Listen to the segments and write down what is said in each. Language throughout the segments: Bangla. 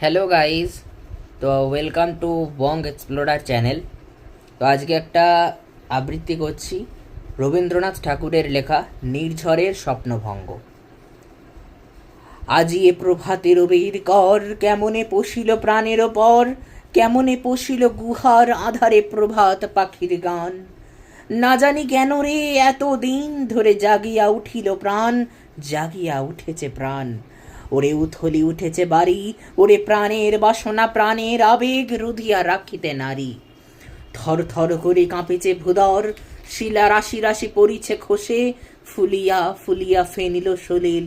হ্যালো গাইস, তো welcome to Bong explorer channel. তো আজকে একটা আবৃত্তি করছি রবীন্দ্রনাথ ঠাকুরের লেখা নির্ঝরের স্বপ্নভঙ্গ। আজি এ প্রভাতে রবির কর, কেমনে পশিল প্রাণের পর, কেমনে পশিল গুহার আধারে প্রভাত পাখির গান। না জানি কেন রে এত দিন ধরে জাগিয়া উঠিল প্রাণ, জাগিয়া উঠেছে প্রাণ। ওরে উথলি উঠেছে বাড়ি, ওরে প্রাণের বাসনা প্রাণের আবেগ রুধিয়া রাখিতে নারী। থর থর করে কাঁপেছে ভূদর, শিলা রাশি রাশি পড়িছে খসে, ফুলিয়া ফুলিয়া ফেনিল সলিল,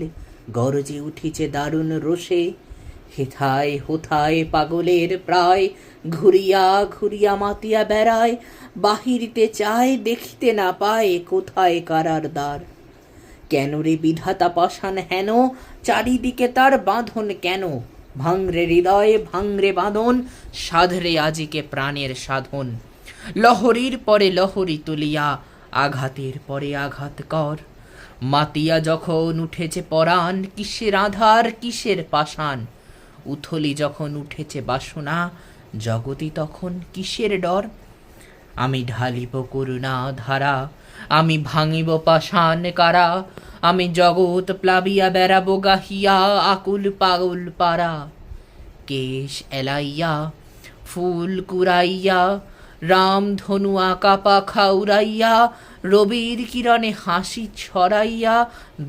গরজে উঠিছে দারুণ রোষে। হেথায় হোথায় পাগলের প্রায়, ঘুরিয়া ঘুরিয়া মাতিয়া বেড়ায়, বাহিরিতে চায় দেখিতে না পায় কোথায় কারার দ্বার। কেন রে বিধাতা পাষাণ হেন, চারিদিকে তার বাঁধন কেন? ভাঙরে হৃদয়ে ভাঙরে বাঁধন, সাধরে আজিকে প্রাণের সাধন। লহরীর পরে লহরী তুলিয়া, আঘাতের পরে আঘাত কর। মাতিয়া যখন উঠেছে পরাণ, কিসের আধার কিসের পাষাণ। উথলি যখন উঠেছে বাসনা, জগতি তখন কিসের ডর। আমি ঢালিব করুণা ধারা, আমি ভাঙিব পাষাণ কারা, আমি জগৎ প্লাবিয়া বেড়াবো গাহিয়া আকুল পাগল পারা। কেশ এলাইয়া ফুল কুড়াইয়া, রাম ধনু আঁকা পাখা উড়াইয়া, রবির কিরণে হাসি ছড়াইয়া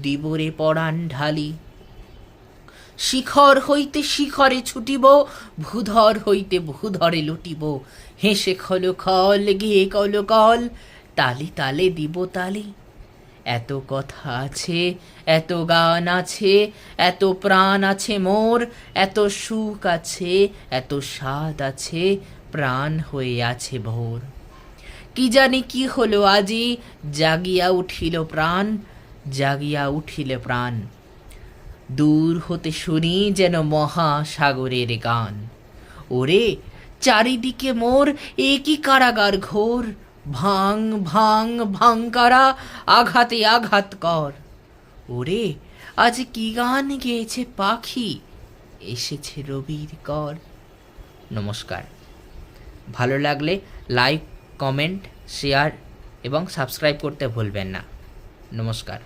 দিবরে পরাণ ঢালি। শিখর হইতে শিখরে ছুটিব, ভূধর হইতে ভূধরে লুটিব। হেসে খল খল গিয়ে কল কল, তালি তালে দিব তালি। এত কথা আছে, এত গান আছে, এত প্রাণ আছে মোর, এত সুখ আছে, এত স্বাদ আছে, প্রাণ হয়ে আছে ভোর। কি জানি কি হলো আজি, জাগিয়া উঠিল প্রাণ, জাগিয়া উঠিল প্রাণ। দূর হতে শুনি যেন মহাসাগরের গান। ওরে চারিদিকে মোর এ কি কারাগার ঘোর, ভাঙ ভাঙ ভাঙকারা, আঘাতে আঘাত কর। ওরে আজ কি গান গেয়েছে পাখি, এসেছে রবির কর। নমস্কার। ভালো লাগলে লাইক, কমেন্ট, শেয়ার এবং সাবস্ক্রাইব করতে ভুলবেন না। নমস্কার।